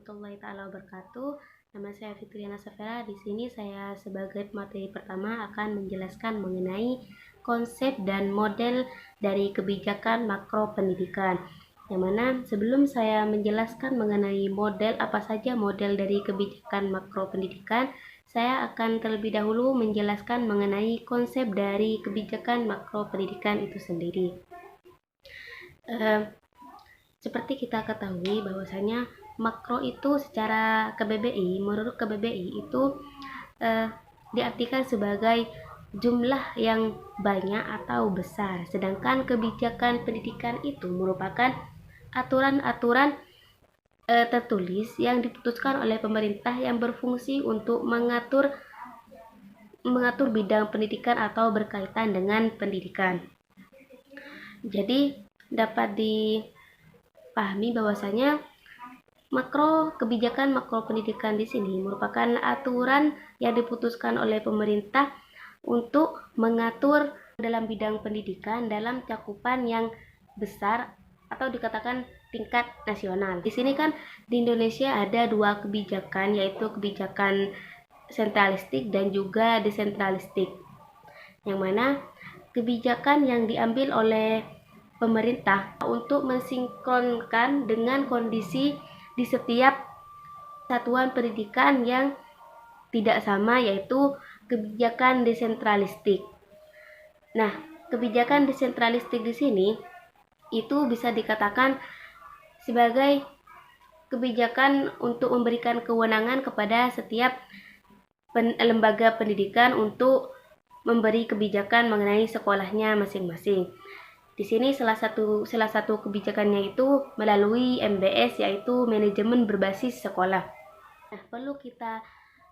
warahmatullahi taala wabarakatuh. Nama saya Fitriana Safera. Di sini saya sebagai materi pertama akan menjelaskan mengenai konsep dan model dari kebijakan makro pendidikan. Yang mana sebelum saya menjelaskan mengenai model apa saja model dari kebijakan makro pendidikan, saya akan terlebih dahulu menjelaskan mengenai konsep dari kebijakan makro pendidikan itu sendiri. Seperti kita ketahui bahwasanya makro itu secara KBBI, menurut KBBI itu diartikan sebagai jumlah yang banyak atau besar, sedangkan kebijakan pendidikan itu merupakan aturan-aturan tertulis yang diputuskan oleh pemerintah yang berfungsi untuk mengatur bidang pendidikan atau berkaitan dengan pendidikan. Jadi dapat dipahami bahwasanya kebijakan makro pendidikan di sini merupakan aturan yang diputuskan oleh pemerintah untuk mengatur dalam bidang pendidikan dalam cakupan yang besar atau dikatakan tingkat nasional. Di sini kan di Indonesia ada dua kebijakan, yaitu kebijakan sentralistik dan juga desentralistik. Yang mana kebijakan yang diambil oleh pemerintah untuk mensinkronkan dengan kondisi di setiap satuan pendidikan yang tidak sama, yaitu kebijakan desentralistik. Nah, kebijakan desentralistik di sini itu bisa dikatakan sebagai kebijakan untuk memberikan kewenangan kepada setiap lembaga pendidikan untuk memberi kebijakan mengenai sekolahnya masing-masing. Di sini salah satu kebijakannya itu melalui MBS, yaitu manajemen berbasis sekolah. Nah, perlu kita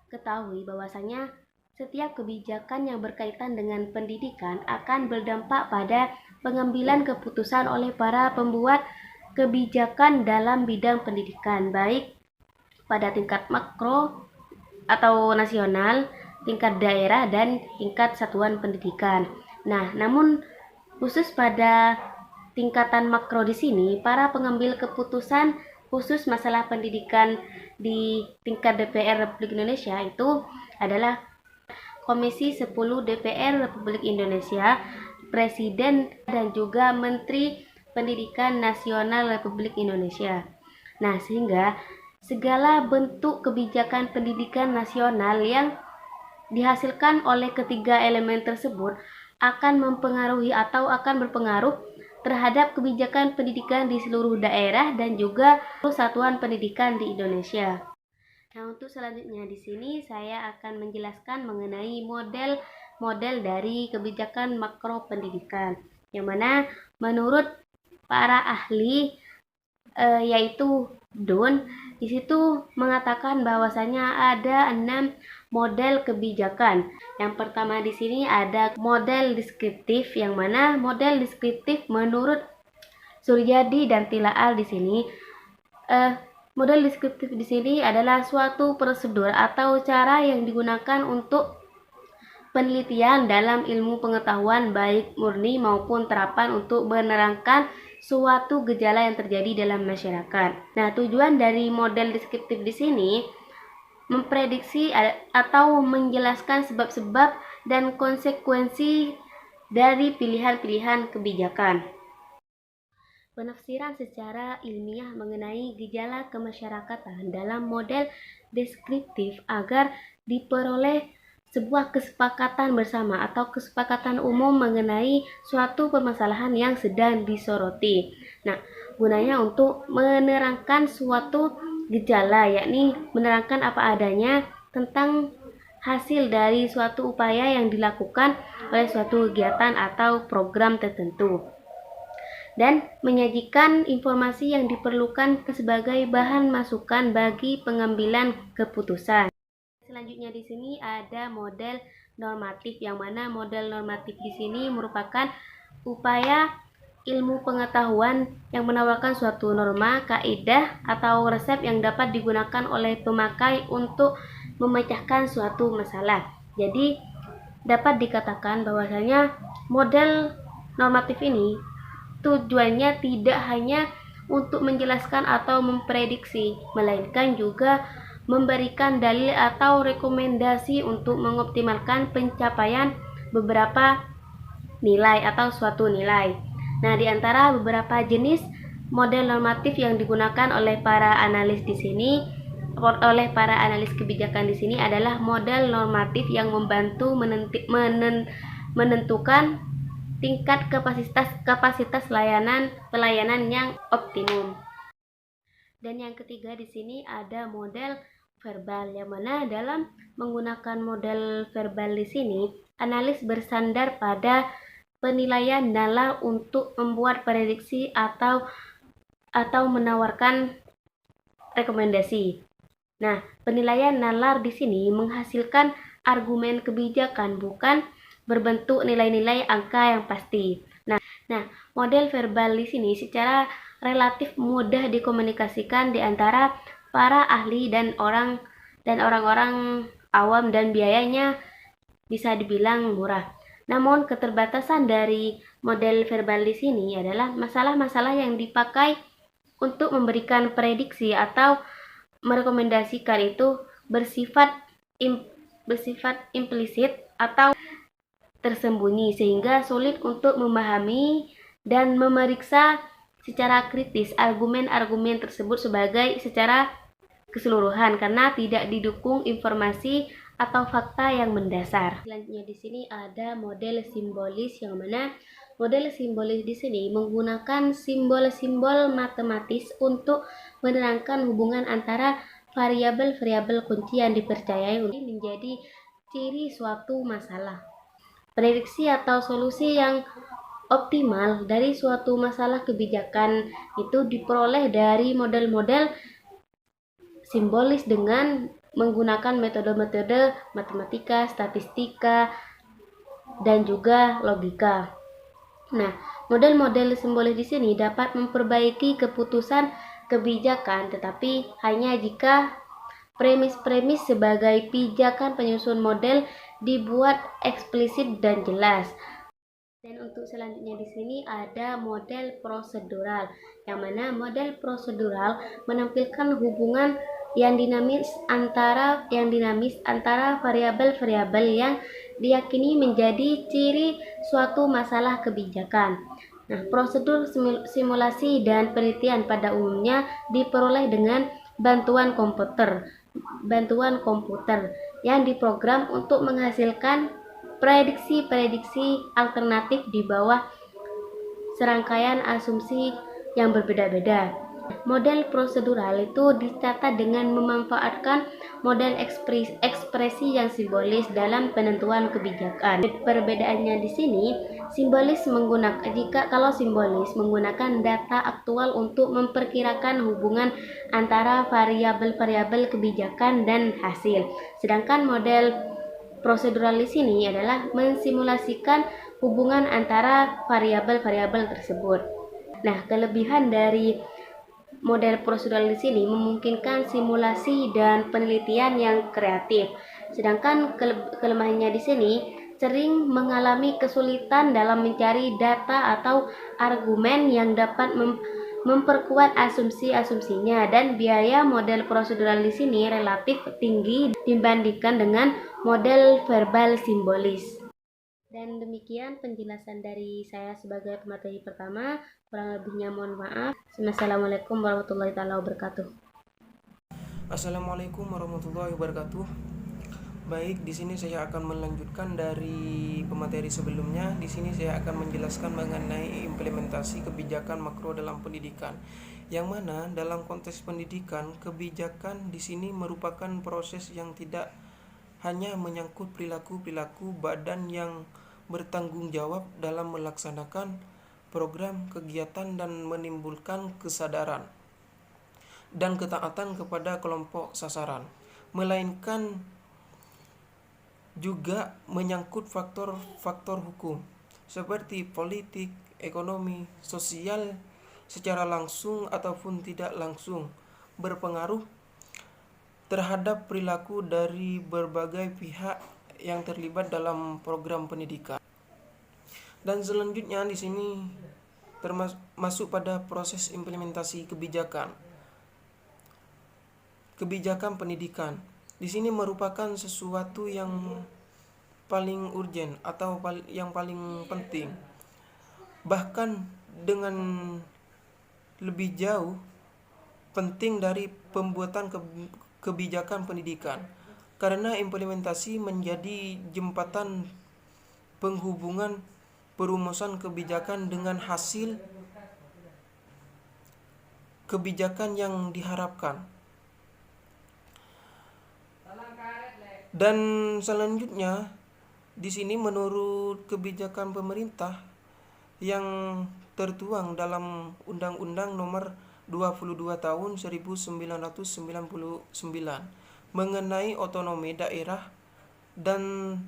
ketahui bahwasanya setiap kebijakan yang berkaitan dengan pendidikan akan berdampak pada pengambilan keputusan oleh para pembuat kebijakan dalam bidang pendidikan, baik pada tingkat makro atau nasional, tingkat daerah, dan tingkat satuan pendidikan. Nah, namun khusus pada tingkatan makro di sini, para pengambil keputusan khusus masalah pendidikan di tingkat DPR Republik Indonesia itu adalah Komisi 10 DPR Republik Indonesia, Presiden, dan juga Menteri Pendidikan Nasional Republik Indonesia. Nah, sehingga segala bentuk kebijakan pendidikan nasional yang dihasilkan oleh ketiga elemen tersebut akan mempengaruhi atau akan berpengaruh terhadap kebijakan pendidikan di seluruh daerah dan juga satuan pendidikan di Indonesia. Nah, untuk selanjutnya di sini saya akan menjelaskan mengenai model dari kebijakan makro pendidikan, yang mana menurut para ahli yaitu DUN, di situ mengatakan bahwasanya ada 6 model kebijakan. Yang pertama di sini ada model deskriptif, yang mana model deskriptif menurut Suryadi dan Tilaal di sini model deskriptif di sini adalah suatu prosedur atau cara yang digunakan untuk penelitian dalam ilmu pengetahuan baik murni maupun terapan untuk menerangkan suatu gejala yang terjadi dalam masyarakat. Nah, tujuan dari model deskriptif di sini memprediksi atau menjelaskan sebab-sebab dan konsekuensi dari pilihan-pilihan kebijakan. Penafsiran secara ilmiah mengenai gejala kemasyarakatan dalam model deskriptif agar diperoleh sebuah kesepakatan bersama atau kesepakatan umum mengenai suatu permasalahan yang sedang disoroti. Nah, gunanya untuk menerangkan suatu gejala, yakni menerangkan apa adanya tentang hasil dari suatu upaya yang dilakukan oleh suatu kegiatan atau program tertentu, dan menyajikan informasi yang diperlukan sebagai bahan masukan bagi pengambilan keputusan. Selanjutnya di sini ada model normatif, yang mana model normatif di sini merupakan upaya ilmu pengetahuan yang menawarkan suatu norma, kaidah, atau resep yang dapat digunakan oleh pemakai untuk memecahkan suatu masalah. Jadi dapat dikatakan bahwasanya model normatif ini tujuannya tidak hanya untuk menjelaskan atau memprediksi, melainkan juga memberikan dalil atau rekomendasi untuk mengoptimalkan pencapaian beberapa nilai atau suatu nilai. Nah, di antara beberapa jenis model normatif yang digunakan oleh para analis kebijakan di sini adalah model normatif yang membantu menentukan tingkat kapasitas pelayanan yang optimum. Dan yang ketiga di sini ada model verbal, yang mana dalam menggunakan model verbal di sini analis bersandar pada penilaian nalar untuk membuat prediksi atau menawarkan rekomendasi. Nah, penilaian nalar di sini menghasilkan argumen kebijakan, bukan berbentuk nilai-nilai angka yang pasti. Nah, model verbal di sini secara relatif mudah dikomunikasikan di antara para ahli dan orang-orang awam, dan biayanya bisa dibilang murah. Namun, keterbatasan dari model verbal di sini adalah masalah-masalah yang dipakai untuk memberikan prediksi atau merekomendasikan itu bersifat implisit atau tersembunyi, sehingga sulit untuk memahami dan memeriksa secara kritis argumen-argumen tersebut secara keseluruhan karena tidak didukung informasi atau fakta yang mendasar. Selanjutnya di sini ada model simbolis, yang mana model simbolis di sini menggunakan simbol-simbol matematis untuk menerangkan hubungan antara variabel-variabel kunci yang dipercayai untuk menjadi ciri suatu masalah. Prediksi atau solusi yang optimal dari suatu masalah kebijakan itu diperoleh dari model-model simbolis dengan menggunakan metode-metode matematika, statistika, dan juga logika. Nah, model-model simbolis di sini dapat memperbaiki keputusan kebijakan, tetapi hanya jika premis-premis sebagai pijakan penyusun model dibuat eksplisit dan jelas. Dan untuk selanjutnya di sini ada model prosedural, yang mana model prosedural menampilkan hubungan yang dinamis antara variabel-variabel yang diyakini menjadi ciri suatu masalah kebijakan. Nah, prosedur simulasi dan penelitian pada umumnya diperoleh dengan bantuan komputer yang diprogram untuk menghasilkan prediksi-prediksi alternatif di bawah serangkaian asumsi yang berbeda-beda. Model prosedural itu ditata dengan memanfaatkan model ekspresi yang simbolis dalam penentuan kebijakan. Perbedaannya di sini, kalau simbolis menggunakan data aktual untuk memperkirakan hubungan antara variabel-variabel kebijakan dan hasil. Sedangkan model prosedural di sini adalah mensimulasikan hubungan antara variabel-variabel tersebut. Nah, kelebihan dari model prosedural di sini memungkinkan simulasi dan penelitian yang kreatif. Sedangkan kelemahannya di sini sering mengalami kesulitan dalam mencari data atau argumen yang dapat memperkuat asumsi-asumsinya, dan biaya model prosedural di sini relatif tinggi dibandingkan dengan model verbal simbolis. Dan demikian penjelasan dari saya sebagai pemateri pertama. Kurang lebihnya mohon maaf. Assalamualaikum warahmatullahi wabarakatuh. Assalamualaikum warahmatullahi wabarakatuh. Baik, di sini saya akan melanjutkan dari pemateri sebelumnya. Di sini saya akan menjelaskan mengenai implementasi kebijakan makro dalam pendidikan. Yang mana dalam konteks pendidikan, kebijakan di sini merupakan proses yang tidak hanya menyangkut perilaku badan yang bertanggung jawab dalam melaksanakan program kegiatan dan menimbulkan kesadaran dan ketaatan kepada kelompok sasaran, melainkan juga menyangkut faktor-faktor hukum seperti politik, ekonomi, sosial secara langsung ataupun tidak langsung berpengaruh terhadap perilaku dari berbagai pihak yang terlibat dalam program pendidikan. Dan selanjutnya di sini termasuk pada proses implementasi kebijakan pendidikan. Di sini merupakan sesuatu yang paling urgent atau yang paling penting. Bahkan dengan lebih jauh penting dari pembuatan kebijakan pendidikan, karena implementasi menjadi jembatan penghubungan perumusan kebijakan dengan hasil kebijakan yang diharapkan. Dan selanjutnya di sini menurut kebijakan pemerintah yang tertuang dalam Undang-Undang Nomor 22 Tahun 1999 mengenai otonomi daerah dan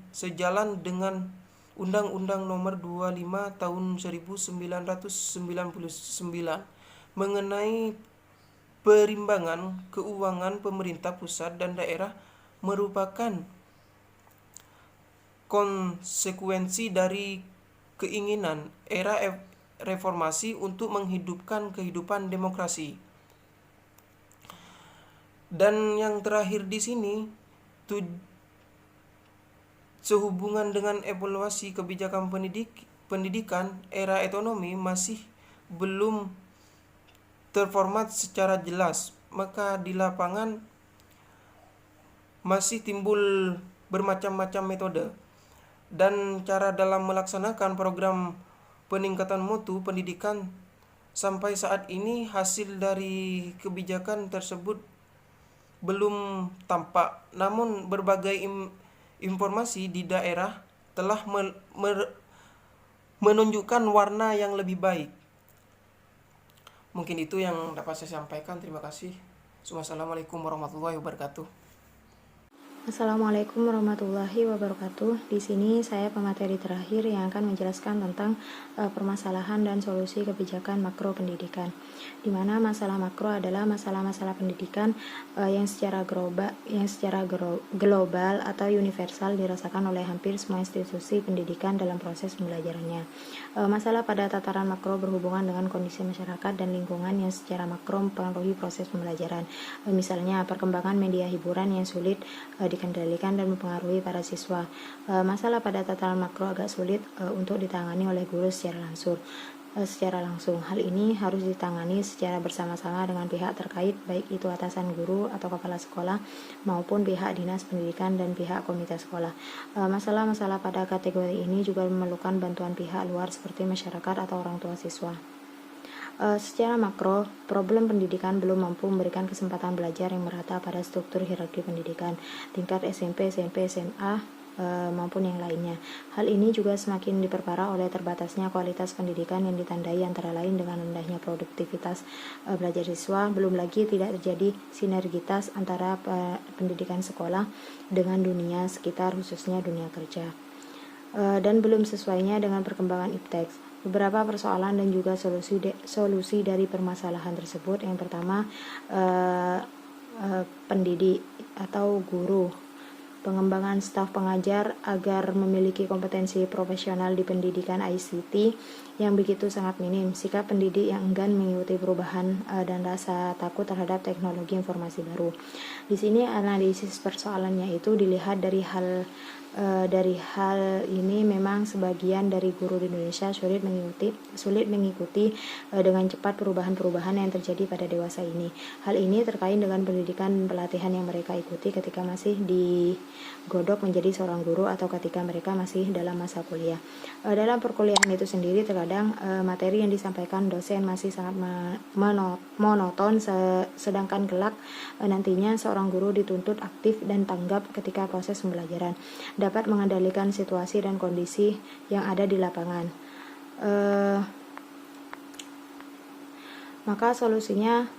sejalan dengan Undang-Undang Nomor 25 Tahun 1999 mengenai perimbangan keuangan pemerintah pusat dan daerah merupakan konsekuensi dari keinginan era reformasi untuk menghidupkan kehidupan demokrasi. Dan yang terakhir di sini sehubungan dengan evaluasi kebijakan pendidikan era ekonomi masih belum terformat secara jelas, maka di lapangan masih timbul bermacam-macam metode dan cara dalam melaksanakan program peningkatan mutu pendidikan. Sampai saat ini hasil dari kebijakan tersebut belum tampak, namun berbagai informasi di daerah telah menunjukkan warna yang lebih baik. Mungkin itu yang dapat saya sampaikan. Terima kasih. Wassalamualaikum warahmatullahi wabarakatuh. Assalamualaikum warahmatullahi wabarakatuh. Di sini saya pemateri terakhir yang akan menjelaskan tentang permasalahan dan solusi kebijakan makro pendidikan. Di mana masalah makro adalah masalah-masalah pendidikan yang secara global atau universal dirasakan oleh hampir semua institusi pendidikan dalam proses pembelajarannya. Masalah pada tataran makro berhubungan dengan kondisi masyarakat dan lingkungan yang secara makro mempengaruhi proses pembelajaran. Misalnya perkembangan media hiburan yang sulit dikendalikan dan mempengaruhi para siswa. Masalah pada tataran makro agak sulit untuk ditangani oleh guru secara langsung. Hal ini harus ditangani secara bersama-sama dengan pihak terkait, baik itu atasan guru atau kepala sekolah maupun pihak dinas pendidikan dan pihak komite sekolah. Masalah-masalah pada kategori ini juga memerlukan bantuan pihak luar seperti masyarakat atau orang tua siswa. Secara makro, problem pendidikan belum mampu memberikan kesempatan belajar yang merata pada struktur hierarki pendidikan, tingkat SMP, SMA, maupun yang lainnya. Hal ini juga semakin diperparah oleh terbatasnya kualitas pendidikan yang ditandai antara lain dengan rendahnya produktivitas belajar siswa, belum lagi tidak terjadi sinergitas antara pendidikan sekolah dengan dunia sekitar, khususnya dunia kerja. Dan belum sesuainya dengan perkembangan ipteks. Beberapa persoalan dan juga solusi dari permasalahan tersebut. Yang pertama, pendidik atau guru, pengembangan staf pengajar agar memiliki kompetensi profesional di pendidikan ICT yang begitu sangat minim, sikap pendidik yang enggan mengikuti perubahan dan rasa takut terhadap teknologi informasi baru. Di sini analisis persoalannya itu dilihat dari hal ini memang sebagian dari guru di Indonesia sulit mengikuti dengan cepat perubahan-perubahan yang terjadi pada dewasa ini. Hal ini terkait dengan pendidikan dan pelatihan yang mereka ikuti ketika masih digodok menjadi seorang guru atau ketika mereka masih dalam masa kuliah. Dalam perkuliahan itu sendiri terkadang materi yang disampaikan dosen masih sangat monoton, sedangkan kelak nantinya seorang guru dituntut aktif dan tanggap ketika proses pembelajaran, dapat mengendalikan situasi dan kondisi yang ada di lapangan. Maka solusinya,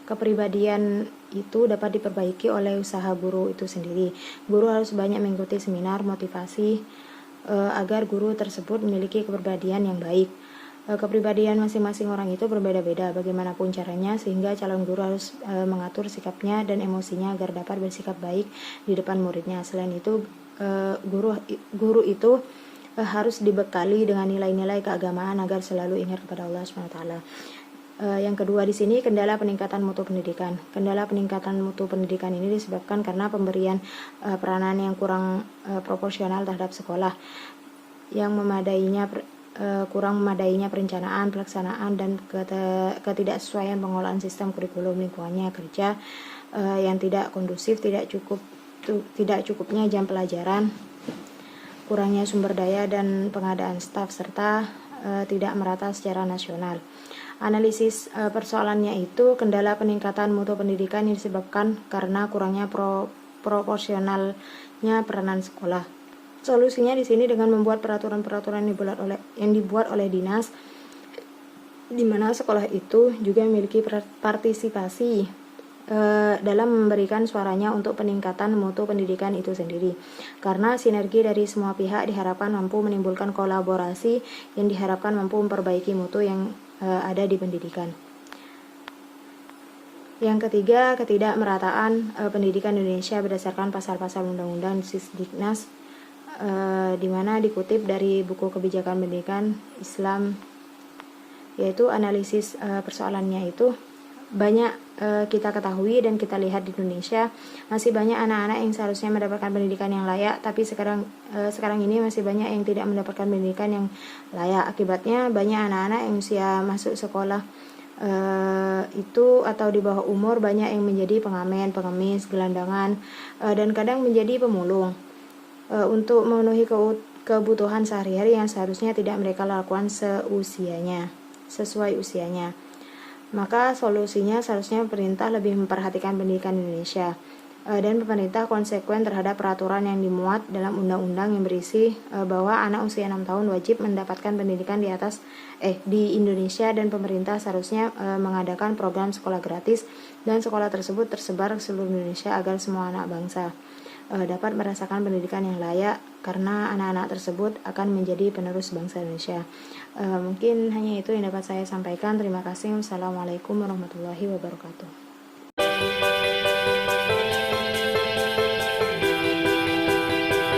kepribadian itu dapat diperbaiki oleh usaha guru itu sendiri. Guru harus banyak mengikuti seminar motivasi agar guru tersebut memiliki kepribadian yang baik. Kepribadian masing-masing orang itu berbeda-beda bagaimanapun caranya, sehingga calon guru harus mengatur sikapnya dan emosinya agar dapat bersikap baik di depan muridnya. Selain itu, guru itu harus dibekali dengan nilai-nilai keagamaan agar selalu ingat kepada Allah SWT. Yang kedua di sini kendala peningkatan mutu pendidikan. Kendala peningkatan mutu pendidikan ini disebabkan karena pemberian peranan yang kurang proporsional terhadap sekolah, yang kurang memadainya perencanaan, pelaksanaan, dan ketidaksesuaian pengolahan sistem kurikulum lingkungannya kerja yang tidak kondusif, tidak cukupnya jam pelajaran, kurangnya sumber daya dan pengadaan staf, serta tidak merata secara nasional. Analisis persoalannya itu kendala peningkatan mutu pendidikan yang disebabkan karena kurangnya proporsionalnya peranan sekolah. Solusinya di sini dengan membuat peraturan-peraturan yang dibuat oleh dinas, di mana sekolah itu juga memiliki partisipasi dalam memberikan suaranya untuk peningkatan mutu pendidikan itu sendiri. Karena sinergi dari semua pihak diharapkan mampu menimbulkan kolaborasi yang diharapkan mampu memperbaiki mutu yang ada di pendidikan. Yang ketiga, ketidakmerataan pendidikan Indonesia berdasarkan pasal-pasal undang-undang Sisdiknas, di mana dikutip dari buku kebijakan pendidikan Islam, yaitu analisis persoalannya itu banyak kita ketahui dan kita lihat di Indonesia masih banyak anak-anak yang seharusnya mendapatkan pendidikan yang layak, tapi sekarang ini masih banyak yang tidak mendapatkan pendidikan yang layak. Akibatnya banyak anak-anak yang usia masuk sekolah itu atau di bawah umur banyak yang menjadi pengamen, pengemis, gelandangan, dan kadang menjadi pemulung untuk memenuhi kebutuhan sehari-hari yang seharusnya tidak mereka lakukan sesuai usianya. Maka solusinya seharusnya pemerintah lebih memperhatikan pendidikan Indonesia, dan pemerintah konsekuen terhadap peraturan yang dimuat dalam undang-undang yang berisi bahwa anak usia 6 tahun wajib mendapatkan pendidikan di Indonesia, dan pemerintah seharusnya mengadakan program sekolah gratis dan sekolah tersebut tersebar ke seluruh Indonesia agar semua anak bangsa dapat merasakan pendidikan yang layak, karena anak-anak tersebut akan menjadi penerus bangsa Indonesia. Mungkin hanya itu yang dapat saya sampaikan. Terima kasih. Wassalamualaikum warahmatullahi wabarakatuh.